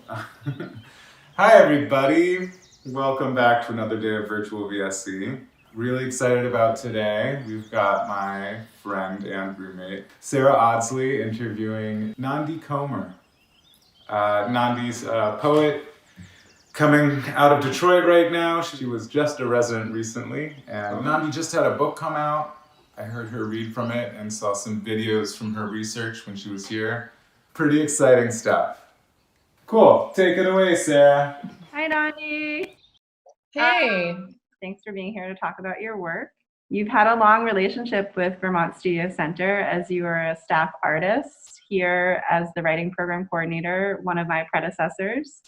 Hi, everybody. Welcome back to another day of virtual VSC. Really excited about today. We've got my friend and roommate, Sarah Audsley, interviewing Nandi Comer. Nandi's a poet coming out of Detroit right now. She was just a resident recently, and Nandi just had a book come out. I heard her read from it and saw some videos from her research when she was here. Pretty exciting stuff. Cool. Take it away, Sarah. Hi, Nandi. Hey. Thanks for being here to talk about your work. You've had a long relationship with Vermont Studio Center as you were a staff artist here as the writing program coordinator, one of my predecessors.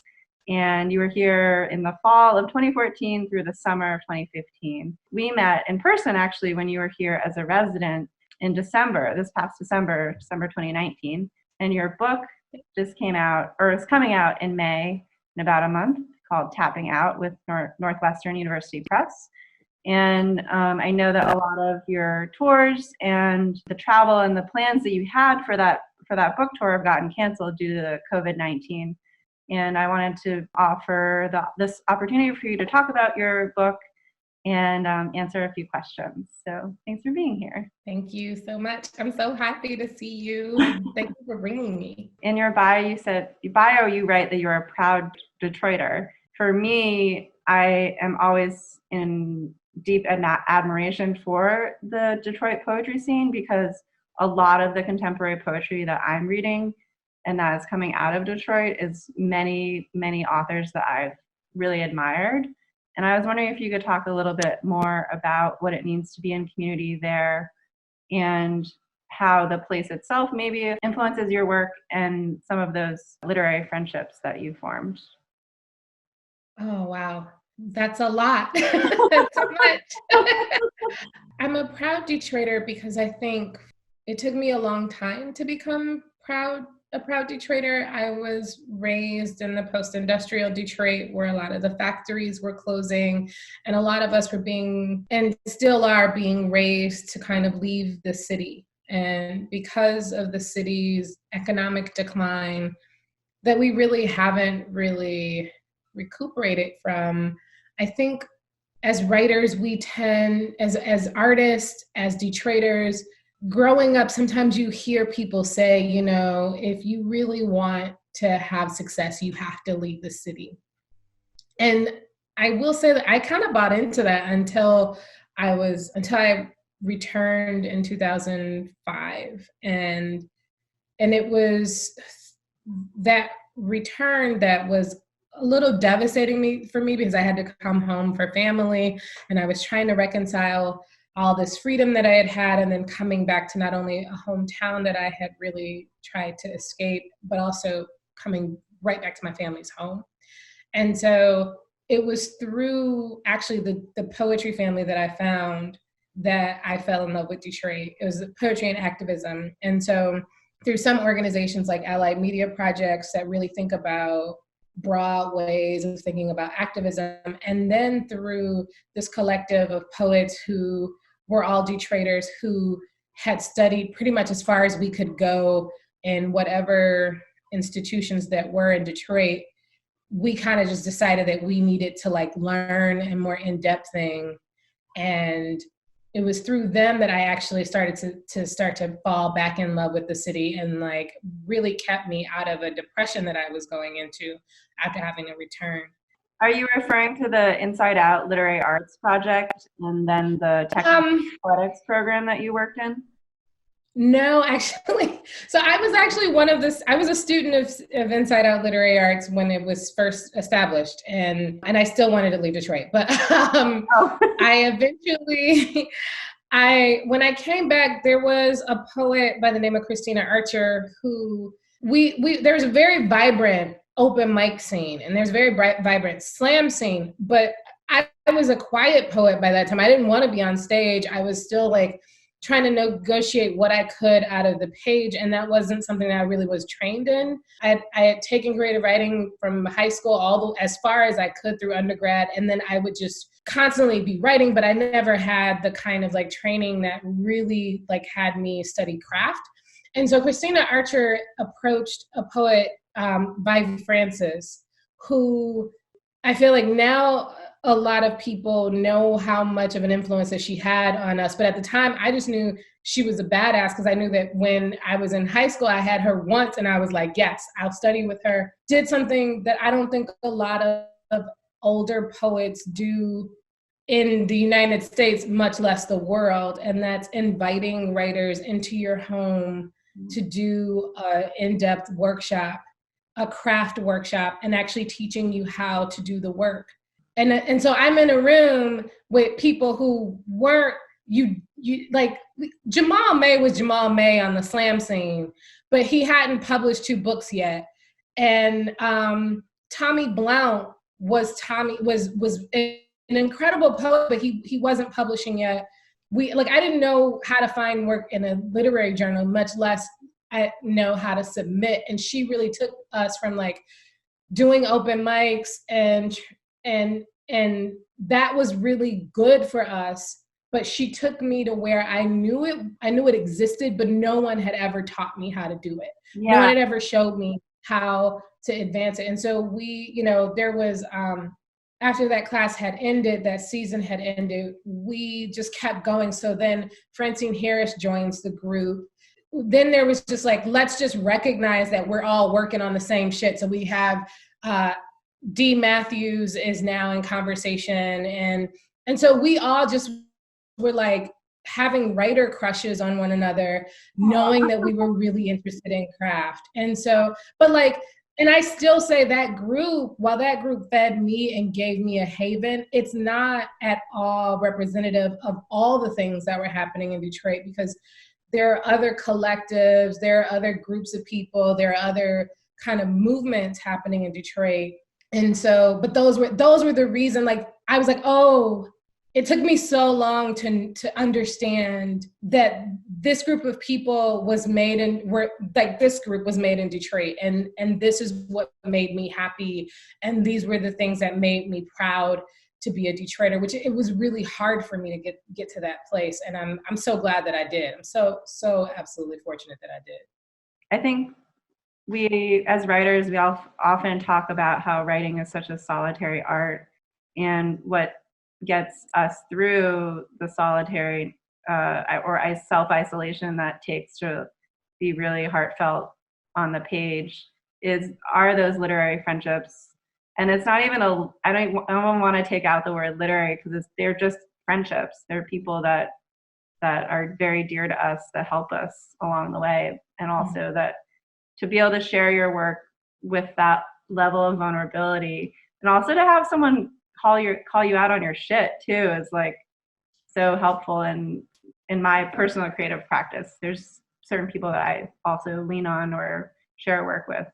And you were here in the fall of 2014 through the summer of 2015. We met in person actually when you were here as a resident in December, this past December 2019. And your book just came out, or is coming out in May, in about a month, called Tapping Out with Northwestern University Press. And I know that a lot of your tours and the travel and the plans that you had for that book tour have gotten canceled due to COVID-19. And I wanted to offer this opportunity for you to talk about your book and answer a few questions. So thanks for being here. Thank you so much. I'm so happy to see you. Thank you for bringing me. In your bio, you write that you're a proud Detroiter. For me, I am always in deep admiration for the Detroit poetry scene because a lot of the contemporary poetry that I'm reading and that is coming out of Detroit is many, many authors that I've really admired. And I was wondering if you could talk a little bit more about what it means to be in community there and how the place itself maybe influences your work and some of those literary friendships that you formed. Oh, wow. That's a lot. That's so much. I'm a proud Detroiter because I think it took me a long time to become a proud Detroiter. I was raised in the post-industrial Detroit where a lot of the factories were closing and a lot of us were being, and still are being raised to kind of leave the city. And because of the city's economic decline that we really haven't really recuperated from, I think as writers, we tend, as artists, as Detroiters, growing up, sometimes you hear people say, you know, if you really want to have success, you have to leave the city. And I will say that I kind of bought into that until I returned in 2005. And it was that return that was a little devastating for me because I had to come home for family and I was trying to reconcile all this freedom that I had had and then coming back to not only a hometown that I had really tried to escape, but also coming right back to my family's home. And so it was through actually the poetry family that I found that I fell in love with Detroit. It was poetry and activism. And so through some organizations like Allied Media Projects that really think about broad ways of thinking about activism, and then through this collective of poets who were all Detroiters who had studied pretty much as far as we could go in whatever institutions that were in Detroit, we kind of just decided that we needed to like learn a more in-depth thing. And it was through them that I actually started to fall back in love with the city and like really kept me out of a depression that I was going into after having a return. Are you referring to the Inside Out Literary Arts Project and then the technical athletics program that you worked in? No, actually. So I was actually I was a student of Inside Out Literary Arts when it was first established, and I still wanted to leave Detroit. But I eventually, when I came back, there was a poet by the name of Christina Archer who there's a very vibrant open mic scene, and there's a very vibrant slam scene, but I was a quiet poet by that time. I didn't want to be on stage. I was still like trying to negotiate what I could out of the page. And that wasn't something that I really was trained in. I had taken creative writing from high school as far as I could through undergrad. And then I would just constantly be writing, but I never had the kind of like training that really like had me study craft. And so Christina Archer approached a poet Vivi Francis, who I feel like now a lot of people know how much of an influence that she had on us. But at the time, I just knew she was a badass because I knew that when I was in high school, I had her once and I was like, yes, I'll study with her. Did something that I don't think a lot of older poets do in the United States, much less the world. And that's inviting writers into your home to do an in-depth workshop, a craft workshop, and actually teaching you how to do the work. And so I'm in a room with people who weren't, you like Jamal May was Jamal May on the slam scene, but he hadn't published 2 books yet. And Tommy Blount was an incredible poet, but he wasn't publishing yet. I didn't know how to find work in a literary journal, much less I know how to submit. And she really took us from like doing open mics and that was really good for us. But she took me to where I knew it existed, but no one had ever taught me how to do it. Yeah. No one had ever showed me how to advance it. And so there was, after that class had ended, that season had ended, we just kept going. So then Francine Harris joins the group. Then there was just like, let's just recognize that we're all working on the same shit. So we have D. Matthews is now in conversation. And so we all just were like having writer crushes on one another, knowing that we were really interested in craft. And so, and I still say that group, while that group fed me and gave me a haven, it's not at all representative of all the things that were happening in Detroit, because there are other collectives, there are other groups of people, there are other kind of movements happening in Detroit. And so, but those were the reason, like, I was like, oh, it took me so long to understand that this group of people this group was made in Detroit, and this is what made me happy, and these were the things that made me proud to be a Detroiter, which it was really hard for me to get to that place, and I'm so glad that I did. I'm so absolutely fortunate that I did. I think we as writers, we all often talk about how writing is such a solitary art, and what gets us through the solitary or self-isolation that takes to be really heartfelt on the page are those literary friendships. And it's not even I don't want to take out the word literary, because they're just friendships. They're people that are very dear to us, that help us along the way, and also that to be able to share your work with that level of vulnerability, and also to have someone call you out on your shit too, is like so helpful in my personal creative practice. There's certain people that I also lean on or share work with.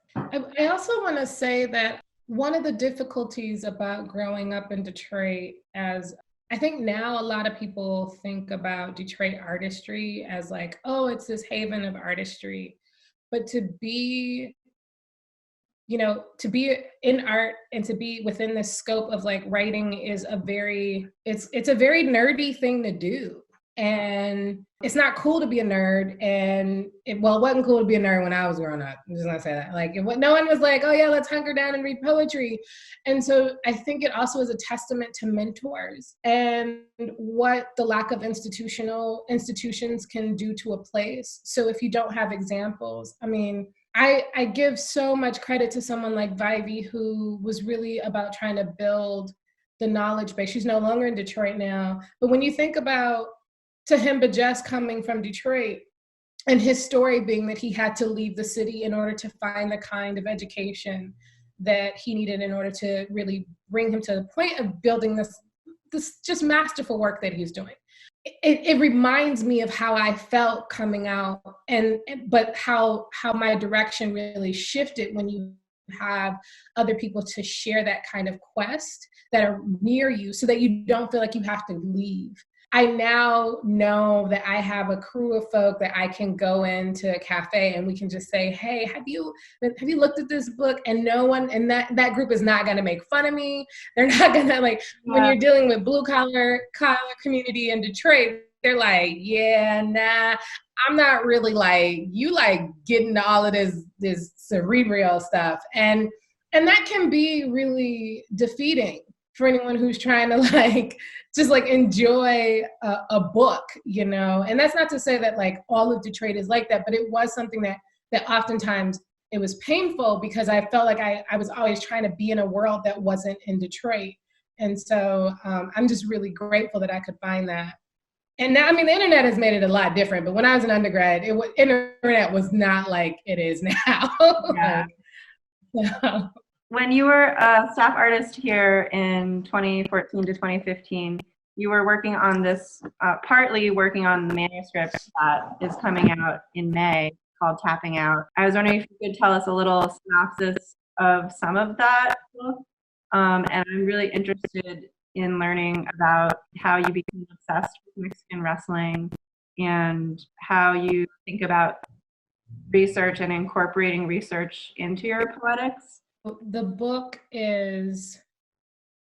I also want to say that one of the difficulties about growing up in Detroit, as I think now a lot of people think about Detroit artistry as like, oh, it's this haven of artistry. But to be in art and to be within the scope of like writing is it's a very nerdy thing to do. And it's not cool to be a nerd. And it wasn't cool to be a nerd when I was growing up. I'm just gonna say that. Like, no one was like, oh yeah, let's hunker down and read poetry. And so I think it also is a testament to mentors and what the lack of institutions can do to a place. So if you don't have examples, I mean, I give so much credit to someone like Vivi, who was really about trying to build the knowledge base. She's no longer in Detroit now. But when you think about Tahim Bajess coming from Detroit, and his story being that he had to leave the city in order to find the kind of education that he needed in order to really bring him to the point of building this just masterful work that he's doing. It reminds me of how I felt coming out, but how my direction really shifted when you have other people to share that kind of quest that are near you, so that you don't feel like you have to leave. I now know that I have a crew of folk that I can go into a cafe and we can just say, hey, have you looked at this book? And no one, and that group is not going to make fun of me. They're not going to when you're dealing with blue collar community in Detroit, they're like, yeah, nah, I'm not really like, you like getting into all of this cerebral stuff. And that can be really defeating for anyone who's trying to like, just like enjoy a book, you know? And that's not to say that like all of Detroit is like that, but it was something that oftentimes it was painful because I felt like I was always trying to be in a world that wasn't in Detroit. And so I'm just really grateful that I could find that. And now, I mean, the internet has made it a lot different, but when I was an undergrad, internet was not like it is now. Yeah. So. When you were a staff artist here in 2014 to 2015, you were working on this, partly working on the manuscript that is coming out in May called Tapping Out. I was wondering if you could tell us a little synopsis of some of that book. And I'm really interested in learning about how you became obsessed with Mexican wrestling and how you think about research and incorporating research into your poetics. The book is,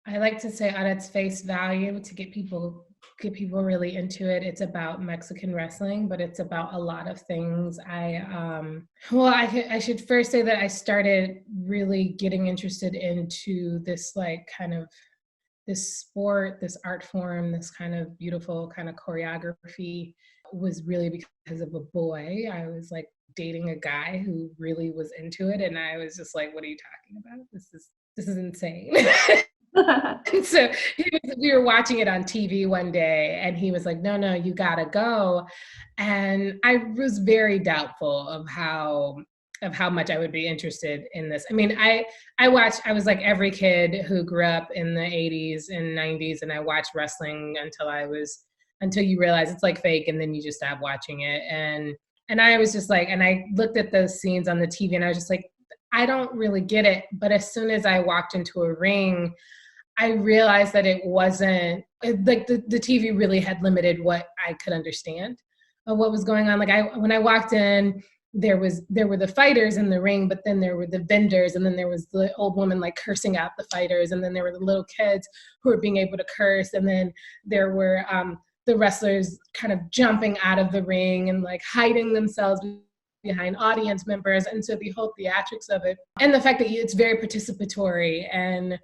I like to say on its face value to get people really into it. It's about Mexican wrestling, but it's about a lot of things. I should first say that I started really getting interested into this like kind of this sport, this art form, this kind of beautiful kind of choreography was really because of a boy. I was like dating a guy who really was into it, and I was just like, what are you talking about? This is insane. And so we were watching it on TV one day, and he was like, no, you gotta go. And I was very doubtful of how much I would be interested in this. I mean, I was like every kid who grew up in the 80s and 90s, and I watched wrestling until you realize it's like fake, and then you just stop watching it. And I was just like, and I looked at those scenes on the TV, and I was just like, I don't really get it. But as soon as I walked into a ring, I realized that it wasn't like the TV really had limited what I could understand of what was going on. Like when I walked in, there were the fighters in the ring, but then there were the vendors, and then there was the old woman like cursing out the fighters, and then there were the little kids who were being able to curse, and then there were the wrestlers kind of jumping out of the ring and like hiding themselves behind audience members. And so the whole theatrics of it, and the fact that it's very participatory and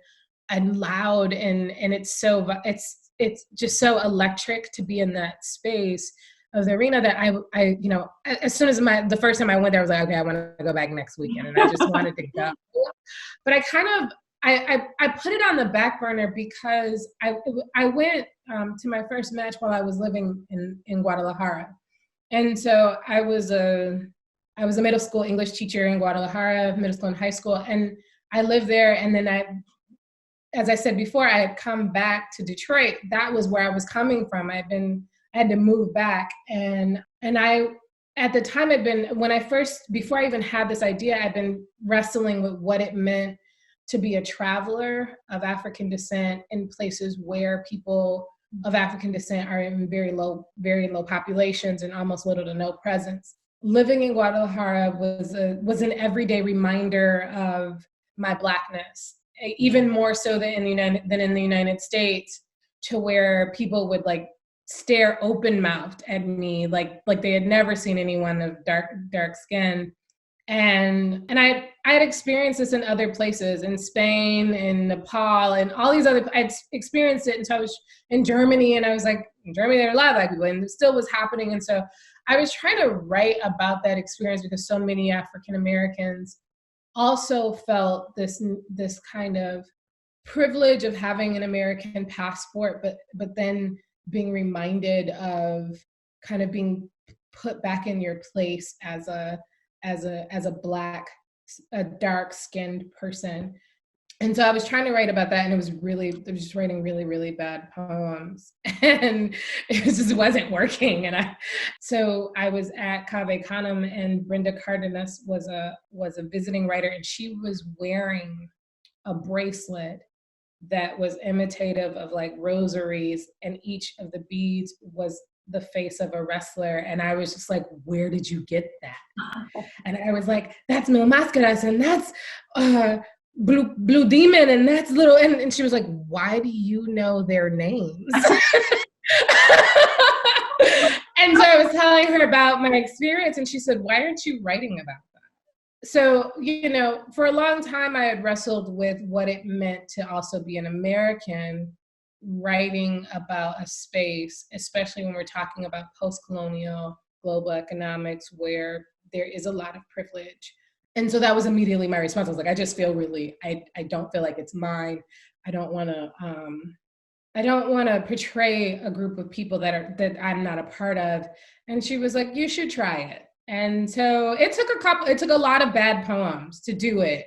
loud, and it's just so electric to be in that space of the arena that I you know, as soon as the first time I went there, I was like, okay, I want to go back next weekend, and I just wanted to go. But I kind of I put it on the back burner because I went to my first match while I was living in Guadalajara, and so I was a middle school English teacher in Guadalajara, middle school and high school, and I lived there. And then as I said before, I had come back to Detroit. That was where I was coming from. I had to move back, and I at the time before I even had this idea, I'd been wrestling with what it meant to be a traveler of African descent in places where people of African descent are in very low populations and almost little to no presence. Living in Guadalajara was an everyday reminder of my Blackness, even more so than in the United States, to where people would like stare open-mouthed at me like they had never seen anyone of dark skin. And I had experienced this in other places, in Spain, in Nepal, and all these other, I'd experienced it. And so I was in Germany, and I was like, in Germany, there are a lot of Black people, and it still was happening. And so I was trying to write about that experience because so many African Americans also felt this kind of privilege of having an American passport, but then being reminded of kind of being put back in your place as a Black, a dark-skinned person. And so I was trying to write about that, and I was just writing really, really bad poems, and it just wasn't working. And so I was at Cave Canem, and Brenda Cardenas was a visiting writer, and she was wearing a bracelet that was imitative of like rosaries, and each of the beads was the face of a wrestler. And I was just like, where did you get that? And I was like, that's Mil Mascaras, and that's Blue Demon, and that's little, and she was like, why do you know their names? And so I was telling her about my experience, and she said, "Why aren't you writing about that?" So, for a long time, I had wrestled with what it meant to also be an American writing about a space, especially when we're talking about post-colonial global economics where there is a lot of privilege. And so that was immediately my response. I was like, I just feel really, I don't feel like it's mine. I don't want to portray a group of people that I'm not a part of. And she was like, you should try it. And so it took a lot of bad poems to do it.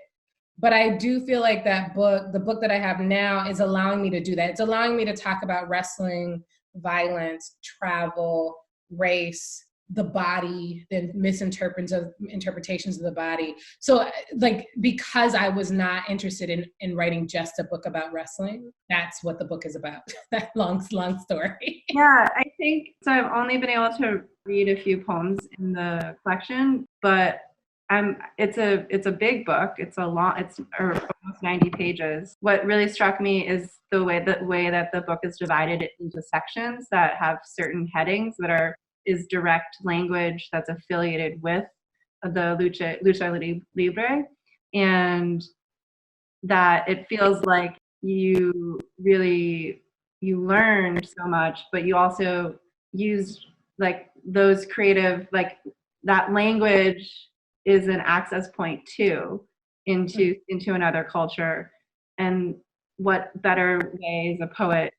But I do feel like the book that I have now is allowing me to do that. It's allowing me to talk about wrestling, violence, travel, race, the body, the interpretations of the body. So like, because I was not interested in writing just a book about wrestling, that's what the book is about. That long story. Yeah, I think so. I've only been able to read a few poems in the collection, but it's a big book. It's almost 90 pages. What really struck me is the way that the book is divided into sections that have certain headings that is direct language that's affiliated with the lucha libre, and that it feels like you learned so much, but you also used like those creative, like that language is an access point too into another culture. And what better way as a poet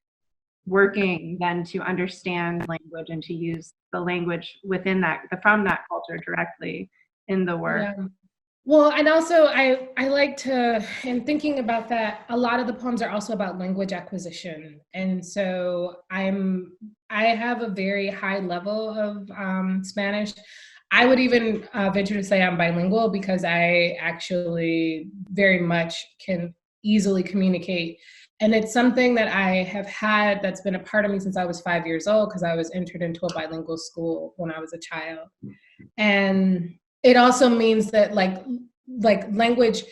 working than to understand language and to use the language from that culture directly in the work. Yeah. Well, and also I like to, in thinking about that, a lot of the poems are also about language acquisition. And so I have a very high level of Spanish. I would even venture to say I'm bilingual because I actually very much can easily communicate. And it's something that I have had that's been a part of me since I was 5 years old, because I was entered into a bilingual school when I was a child. And it also means that like language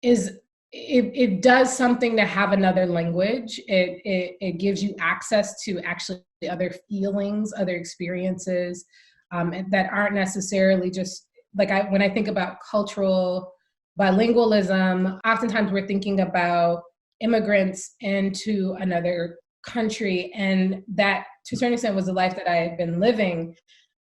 it does something to have another language. It gives you access to actually other feelings, other experiences that aren't necessarily just like when I think about cultural bilingualism, oftentimes we're thinking about immigrants into another country, and that to a certain extent was the life that I had been living.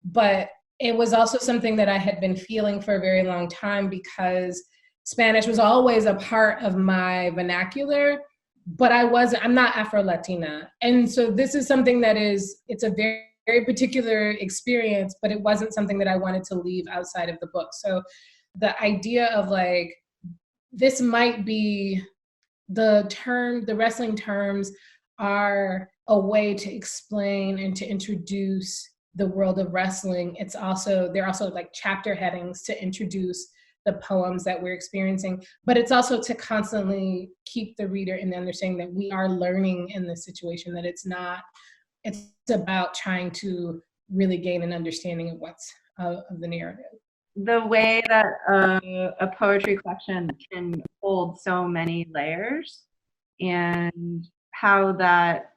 But it was also something that I had been feeling for a very long time, because Spanish was always a part of my vernacular, but I'm not Afro-Latina. And so this is something it's a very, very particular experience, but it wasn't something that I wanted to leave outside of the book. So the idea of like, this might be the wrestling terms are a way to explain and to introduce the world of wrestling. They're also like chapter headings to introduce the poems that we're experiencing, but it's also to constantly keep the reader in the understanding that we are learning in this situation, that it's about trying to really gain an understanding of of the narrative. The way that a poetry collection can hold so many layers, and how that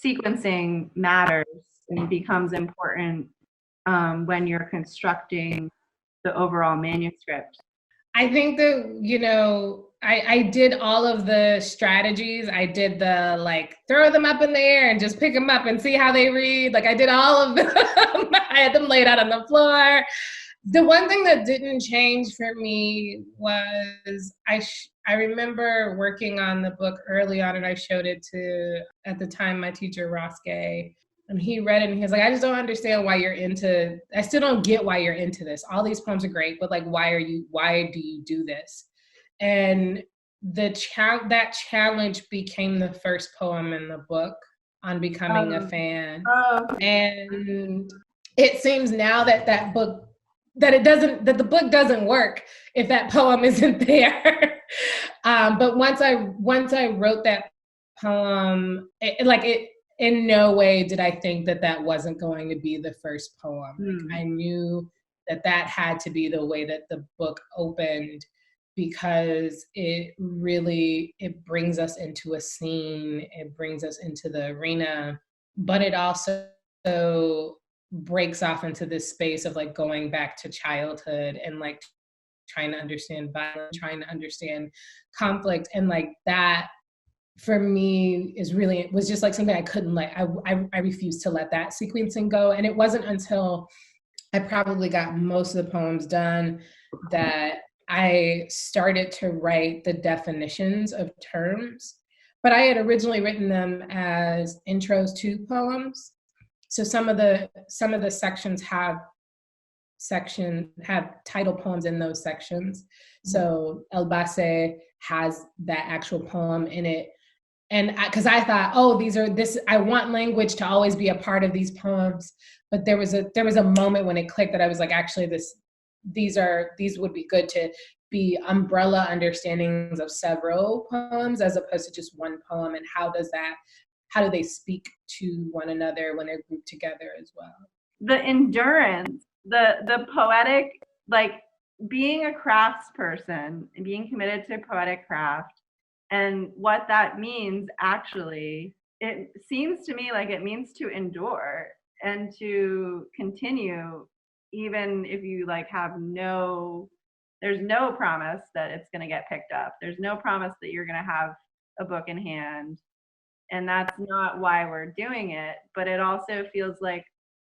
sequencing matters and becomes important when you're constructing the overall manuscript. I think that, I did all of the strategies. I did the like throw them up in the air and just pick them up and see how they read. Like I did all of them. I had them laid out on the floor. The one thing that didn't change for me was I remember working on the book early on, and I showed it to, at the time, my teacher, Ross Gay. And he read it and he was like, I just don't understand I still don't get why you're into this. All these poems are great, but like, why do you do this? And that challenge became the first poem in the book on becoming a fan. And it seems now that the book doesn't work if that poem isn't there. But once I wrote that poem, it in no way did I think that wasn't going to be the first poem. Like, I knew that had to be the way that the book opened, because it brings us into a scene, it brings us into the arena, but it also breaks off into this space of like going back to childhood and like trying to understand violence, trying to understand conflict. And like that for me was just like something I couldn't like, I refused to let that sequencing go. And it wasn't until I probably got most of the poems done that I started to write the definitions of terms. But I had originally written them as intros to poems. So some of the sections have title poems in those sections. So El Base has that actual poem in it. And because I thought, oh, I want language to always be a part of these poems. But there was a moment when it clicked that I was like, actually, these would be good to be umbrella understandings of several poems as opposed to just one poem. And how do they speak to one another when they're grouped together as well? The endurance, the poetic, like being a craftsperson and being committed to poetic craft, and what that means actually, it seems to me like it means to endure and to continue even if you like there's no promise that it's going to get picked up. There's no promise that you're going to have a book in hand. And that's not why we're doing it, but it also feels like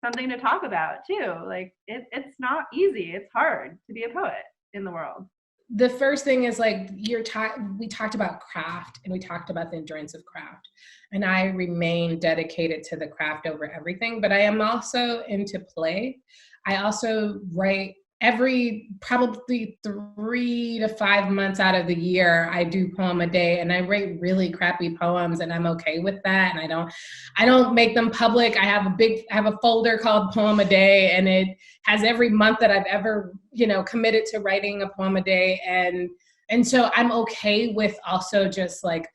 something to talk about too. Like it's not easy. It's hard to be a poet in the world. The first thing is like we talked about craft and we talked about the endurance of craft, and I remain dedicated to the craft over everything, but I am also into play. I also write every probably 3 to 5 months out of the year. I do poem a day, and I write really crappy poems, and I'm okay with that. And I don't make them public. I have a folder called Poem a Day, and it has every month that I've ever, committed to writing a poem a day. And so I'm okay with also just like,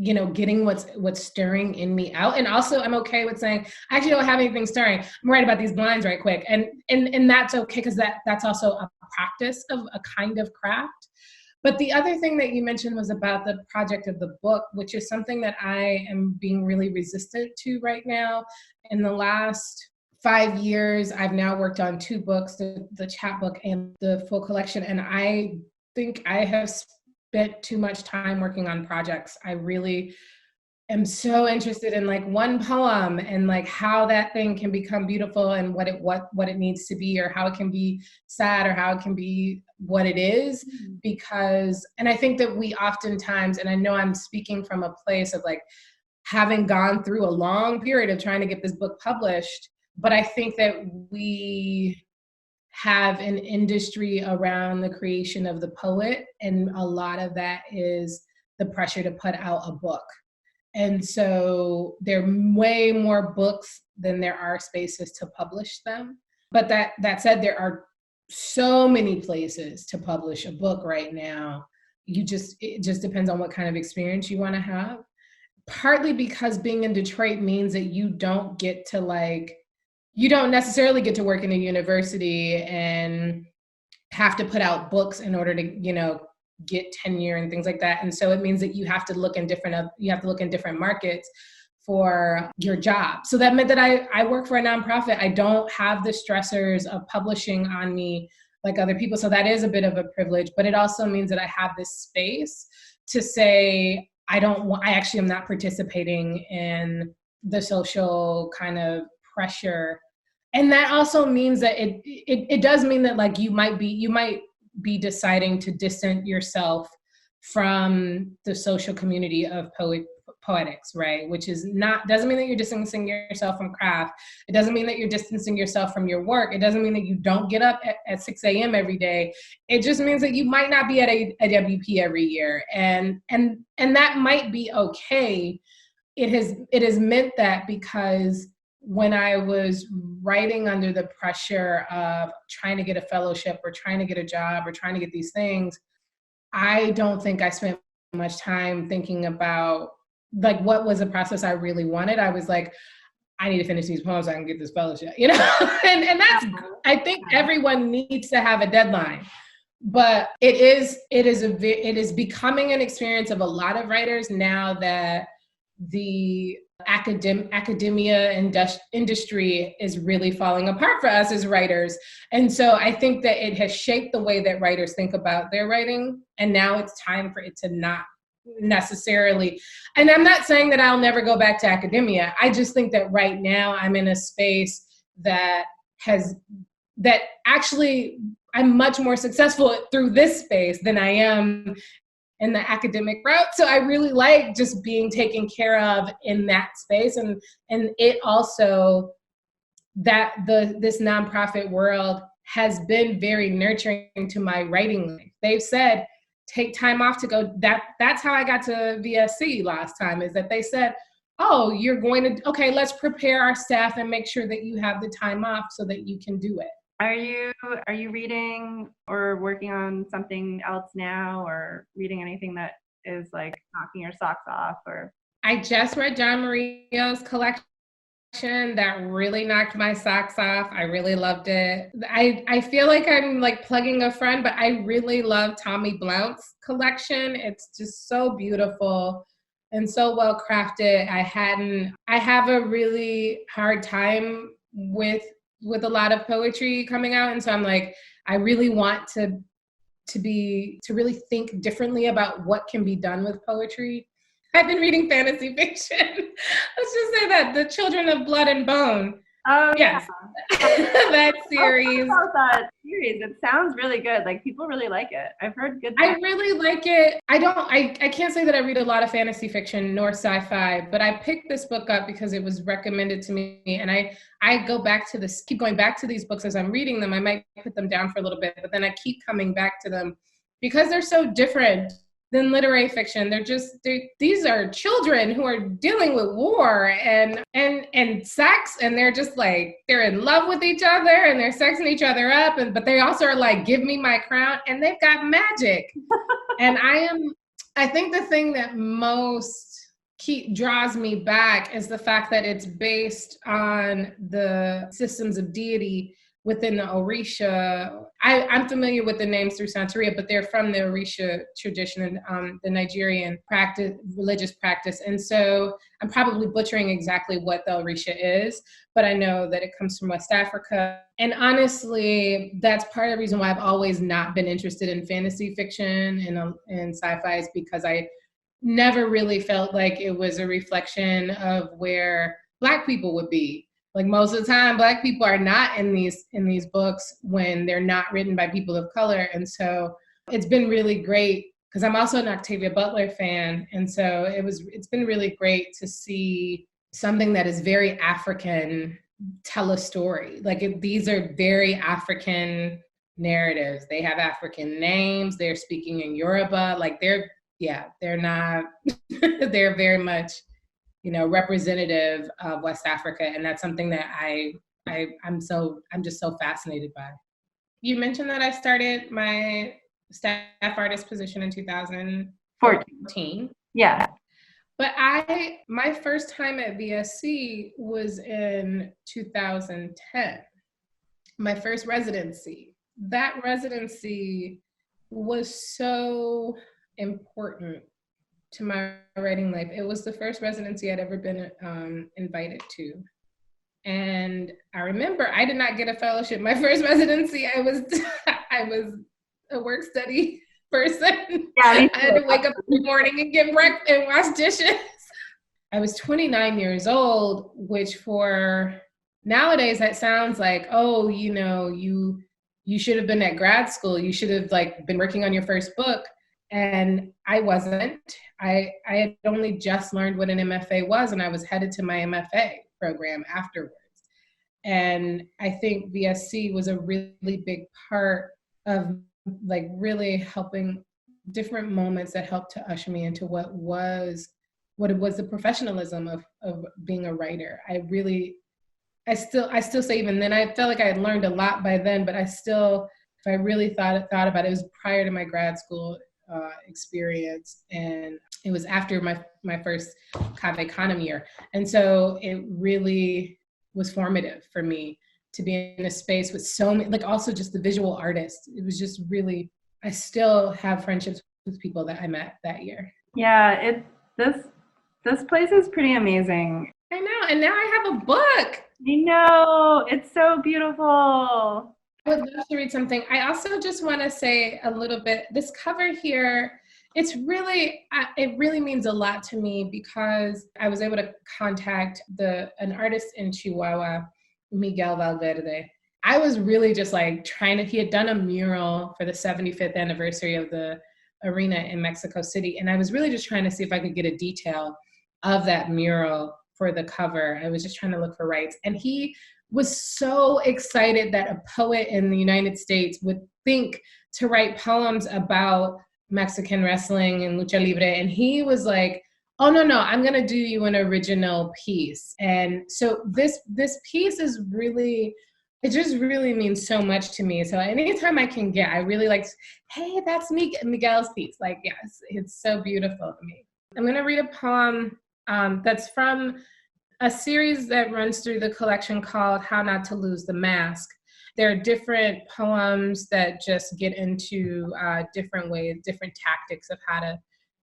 getting what's stirring in me out. And also I'm okay with saying, I actually don't have anything stirring. I'm writing about these blinds right quick. And that's okay, because that's also a practice of a kind of craft. But the other thing that you mentioned was about the project of the book, which is something that I am being really resistant to right now. In the last 5 years, I've now worked on 2 books, the chapbook and the full collection. And I think I have spent too much time working on projects. I really am so interested in like one poem and like how that thing can become beautiful and what it needs to be, or how it can be sad, or how it can be what it is. And I think that we oftentimes, and I know I'm speaking from a place of like having gone through a long period of trying to get this book published, but I think that we have an industry around the creation of the poet, and a lot of that is the pressure to put out a book. And so there are way more books than there are spaces to publish them. But that said, there are so many places to publish a book right now. It just depends on what kind of experience you want to have. Partly because being in Detroit means that you don't necessarily get to work in a university and have to put out books in order to, get tenure and things like that. And so it means that you have to look in different markets for your job. So that meant that I work for a nonprofit. I don't have the stressors of publishing on me like other people. So that is a bit of a privilege, but it also means that I have this space to say, I actually am not participating in the social kind of pressure. And that also means that it does mean that like you might be deciding to distance yourself from the social community of poetics, right? Which doesn't mean that you're distancing yourself from craft. It doesn't mean that you're distancing yourself from your work. It doesn't mean that you don't get up at 6 a.m. every day. It just means that you might not be at a WP every year. And that might be okay. It has meant that because when I was writing under the pressure of trying to get a fellowship or trying to get a job or trying to get these things, I don't think I spent much time thinking about like what was the process I really wanted. I was like, I need to finish these poems so I can get this fellowship, and that's, I think everyone needs to have a deadline. But it is becoming an experience of a lot of writers now that the academia industry is really falling apart for us as writers. And so I think that it has shaped the way that writers think about their writing. And now it's time for it to not necessarily, and I'm not saying that I'll never go back to academia. I just think that right now I'm in a space that actually I'm much more successful through this space than I am in the academic route. So I really like just being taken care of in that space. And it also, that this nonprofit world has been very nurturing to my writing life. They've said, take time off to go. That's how I got to VSC last time, is that they said, oh, you're going to, okay, let's prepare our staff and make sure that you have the time off so that you can do it. Are you reading or working on something else now, or reading anything that is like knocking your socks off? Or I just read John Murillo's collection that really knocked my socks off. I really loved it. I feel like I'm like plugging a friend, but I really love Tommy Blount's collection. It's just so beautiful and so well crafted. I have a really hard time with a lot of poetry coming out. And so I'm like, I really want to really think differently about what can be done with poetry. I've been reading fantasy fiction. Let's just say that The Children of Blood and Bone. Oh, yes. Yeah. That series. Oh, that series. It sounds really good. Like, people really like it. I've heard good things. I really like it. I can't say that I read a lot of fantasy fiction nor sci-fi, but I picked this book up because it was recommended to me. And I keep going back to these books as I'm reading them. I might put them down for a little bit, but then I keep coming back to them because they're so different than literary fiction. These are children who are dealing with war and sex, and they're just like, they're in love with each other and they're sexing each other up, but they also are like, give me my crown, and they've got magic. And I think the thing that most draws me back is the fact that it's based on the systems of deity within the Orisha. I'm familiar with the names through Santeria, but they're from the Orisha tradition and the Nigerian religious practice. And so I'm probably butchering exactly what the Orisha is, but I know that it comes from West Africa. And honestly, that's part of the reason why I've always not been interested in fantasy fiction and sci-fi, is because I never really felt like it was a reflection of where Black people would be. Like, most of the time, Black people are not in these books when they're not written by people of color. And so it's been really great, because I'm also an Octavia Butler fan. And so it's been really great to see something that is very African tell a story. Like, these are very African narratives. They have African names. They're speaking in Yoruba. Like, they're not, they're very much, representative of West Africa. And that's something that I'm just so fascinated by. You mentioned that I started my staff artist position in 2014. Yeah. But my first time at VSC was in 2010, my first residency. That residency was so important to my writing life. It was the first residency I'd ever been invited to. And I remember I did not get a fellowship. My first residency, I was a work study person. Yeah, I had to wake up every morning and get breakfast and wash dishes. I was 29 years old, which for nowadays that sounds like, oh, you should have been at grad school. You should have been working on your first book. And I wasn't. I had only just learned what an MFA was, and I was headed to my MFA program afterwards. And I think VSC was a really big part of really helping different moments that helped to usher me into what it was the professionalism of being a writer. I still say, even then, I felt like I had learned a lot by then, but if I really thought about it, it was prior to my grad school experience, and it was after my first Cave Canem year. And so it really was formative for me to be in a space with so many, also just the visual artists. It was just really, I still have friendships with people that I met that year. Yeah, this This place is pretty amazing. I know, and now I have a book. I know, it's so beautiful. I would love to read something. I also just want to say a little bit, this cover here, it really means a lot to me because I was able to contact an artist in Chihuahua, Miguel Valverde. I was really just like he had done a mural for the 75th anniversary of the arena in Mexico City. And I was really just trying to see if I could get a detail of that mural for the cover. I was just trying to look for rights. And he was so excited that a poet in the United States would think to write poems about Mexican wrestling and lucha libre. And he was like, oh, no, I'm going to do you an original piece. And so this piece is really, it just really means so much to me. So anytime I can get, I really like, hey, that's Miguel's piece. Like, yes, it's so beautiful to me. I'm going to read a poem that's from a series that runs through the collection called How Not to Lose the Mask. There are different poems that just get into different ways, different tactics of how to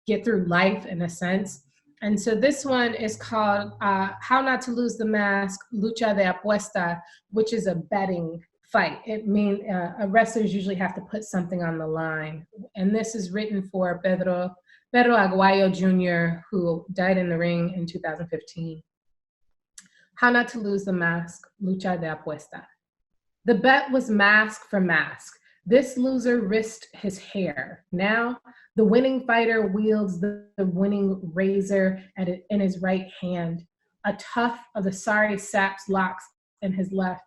get through life in a sense. And so this one is called How Not to Lose the Mask, Lucha de Apuesta, which is a betting fight. It means wrestlers usually have to put something on the line. And this is written for Pedro Aguayo Jr., who died in the ring in 2015. How Not to Lose the Mask, Lucha de Apuesta. The bet was mask for mask. This loser risked his hair. Now, the winning fighter wields the winning razor in his right hand, a tuft of the sorry sap's locks in his left.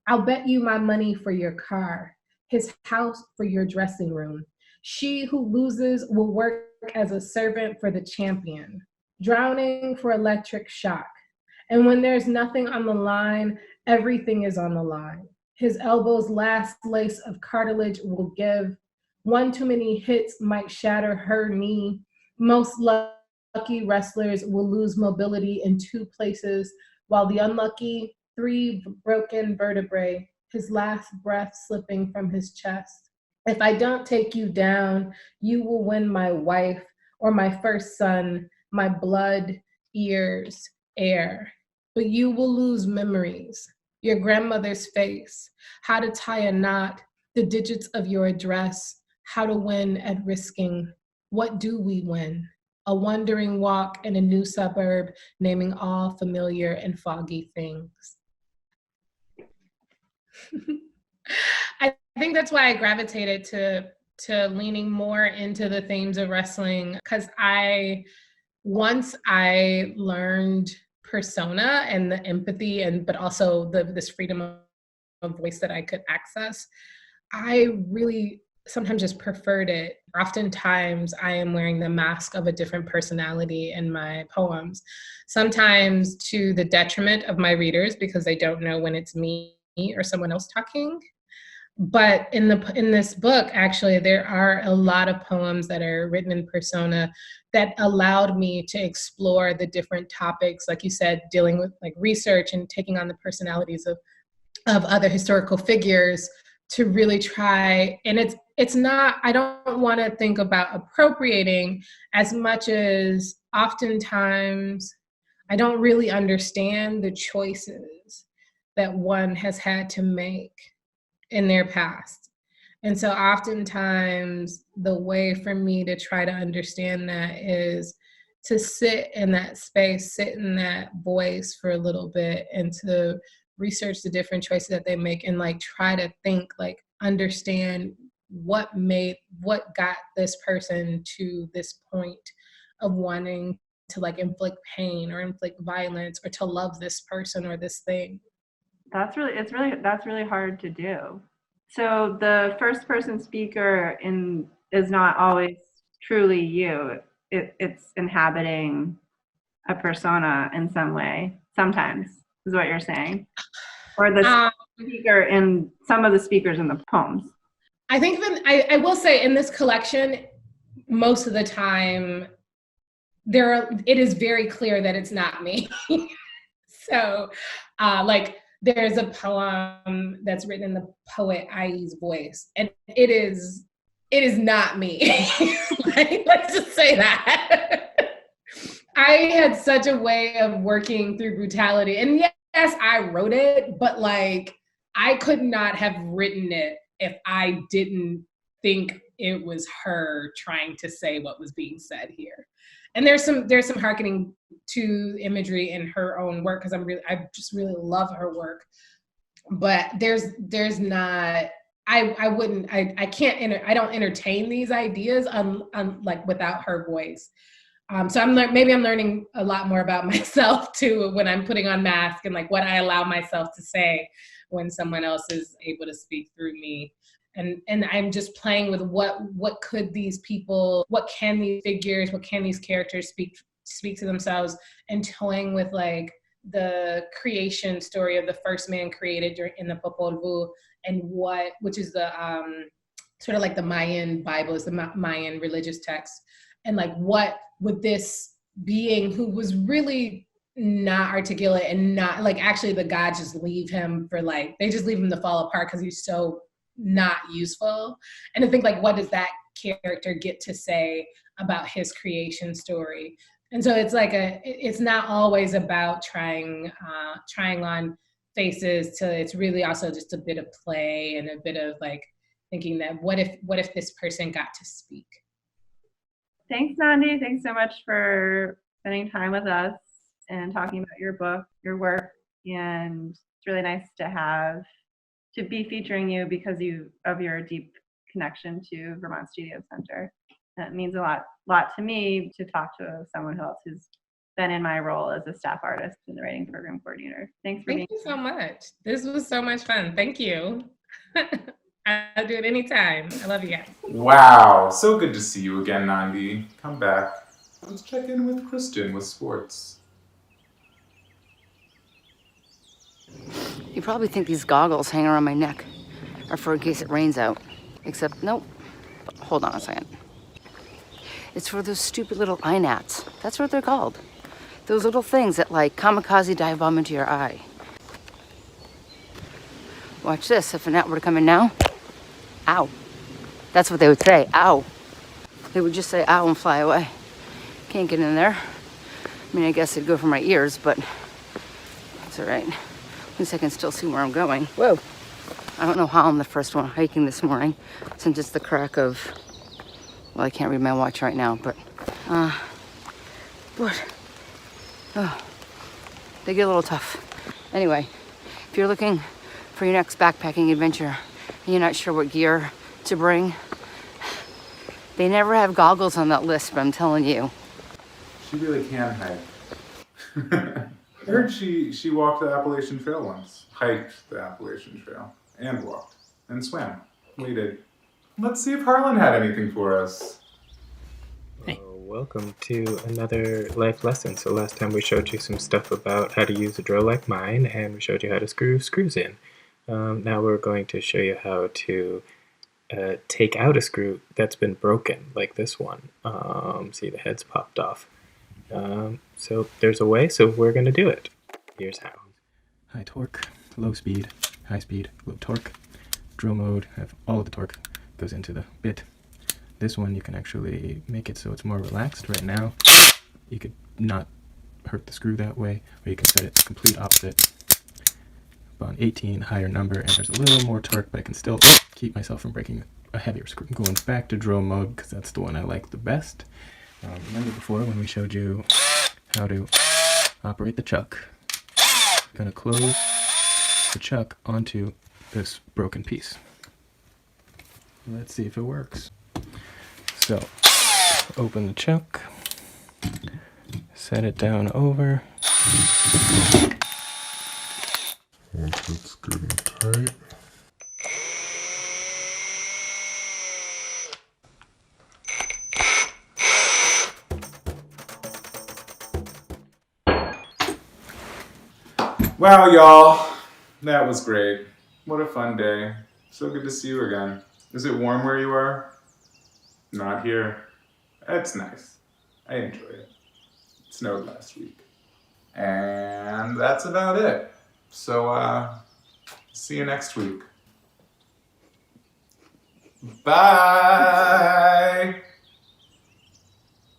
I'll bet you my money for your car, his house for your dressing room. She who loses will work as a servant for the champion, drowning for electric shock. And when there's nothing on the line, everything is on the line. His elbow's last lace of cartilage will give. One too many hits might shatter her knee. Most lucky wrestlers will lose mobility in 2 places, while the unlucky, 3 broken vertebrae, his last breath slipping from his chest. If I don't take you down, you will win my wife or my first son, my blood, ears, air. But you will lose memories, your grandmother's face, how to tie a knot, the digits of your address, how to win at risking. What do we win? A wandering walk in a new suburb, naming all familiar and foggy things. I think that's why I gravitated to leaning more into the themes of wrestling, because once I learned persona and the empathy but also this freedom of voice that I could access, I really sometimes just preferred it. Oftentimes I am wearing the mask of a different personality in my poems, sometimes to the detriment of my readers because they don't know when it's me or someone else talking. But in this book, actually, there are a lot of poems that are written in persona that allowed me to explore the different topics, like you said, dealing with like research and taking on the personalities of other historical figures to really try. And it's not, I don't want to think about appropriating as much as oftentimes I don't really understand the choices that one has had to make in their past. And so oftentimes the way for me to try to understand that is to sit in that space, sit in that voice for a little bit and to research the different choices that they make and like try to think, like understand what got this person to this point of wanting to like inflict pain or inflict violence or to love this person or this thing. That's really hard to do. So the first person speaker is not always truly you. It's inhabiting a persona in some way. Sometimes is what you're saying, or the speaker in some of the speakers in the poems. I think I will say in this collection, most of the time, it is very clear that it's not me. So, like. There's a poem that's written in the poet Ai's voice, and it is not me. Like, let's just say that. I had such a way of working through brutality. And yes, I wrote it, but like I could not have written it if I didn't think it was her trying to say what was being said here. And there's some hearkening to imagery in her own work because I just really love her work. But there's not I can't I don't entertain these ideas on like without her voice. So maybe I'm learning a lot more about myself too when I'm putting on mask and like what I allow myself to say when someone else is able to speak through me. And I'm just playing with what could these people, what can these figures, what can these characters speak to themselves, and toying with like the creation story of the first man created in the Popol Vuh, and which is the sort of like the Mayan Bible, is the Mayan religious text, and like what would this being who was really not articulate and not like actually the gods just leave him for like they just leave him to fall apart because he's so not useful, and to think like what does that character get to say about his creation story. And so it's like it's not always about trying on faces to it's really also just a bit of play and a bit of like thinking that what if this person got to speak. Thanks, Nandi. Thanks so much for spending time with us and talking about your book, your work. And it's really nice to be featuring you because of your deep connection to Vermont Studio Center. That means a lot to me to talk to someone else who's been in my role as a staff artist and the writing program coordinator. Thanks for being here. Thank you so much. This was so much fun. Thank you. I'll do it anytime. I love you guys. Wow, so good to see you again, Nandi. Come back. Let's check in with Kristen with sports. You probably think these goggles hang around my neck are for in case it rains out. Except, nope. Hold on a second. It's for those stupid little eye gnats. That's what they're called. Those little things that like kamikaze dive bomb into your eye. Watch this. If a gnat were to come in now, ow. That's what they would say, ow. They would just say ow and fly away. Can't get in there. I mean, I guess it'd go for my ears, but it's all right. At least I can still see where I'm going. Whoa. I don't know how I'm the first one hiking this morning since it's the crack of, well, I can't read my watch right now, but they get a little tough. Anyway, if you're looking for your next backpacking adventure and you're not sure what gear to bring, they never have goggles on that list, but I'm telling you. She really can hike. I heard she walked the Appalachian Trail once, hiked the Appalachian Trail, and walked, and swam. We did. Let's see if Harlan had anything for us. Hey. Welcome to another life lesson. So last time we showed you some stuff about how to use a drill like mine, and we showed you how to screw screws in. Now we're going to show you how to take out a screw that's been broken, like this one. See, the head's popped off. So there's a way, so we're going to do it. Here's how. High torque, low speed, high speed, low torque. Drill mode, have all of the torque goes into the bit. This one you can actually make it so it's more relaxed. Right now, you could not hurt the screw that way, or you can set it complete opposite. On 18, higher number, and there's a little more torque, but I can still keep myself from breaking a heavier screw. I'm going back to drill mode because that's the one I like the best. Remember before when we showed you how to operate the chuck? I'm going to close the chuck onto this broken piece. Let's see if it works. So, open the chuck, set it down over. Once it's getting tight, Wow, y'all. That was great. What a fun day. So good to see you again. Is it warm where you are? Not here. It's nice. I enjoy it. It snowed last week. And that's about it. So, see you next week. Bye!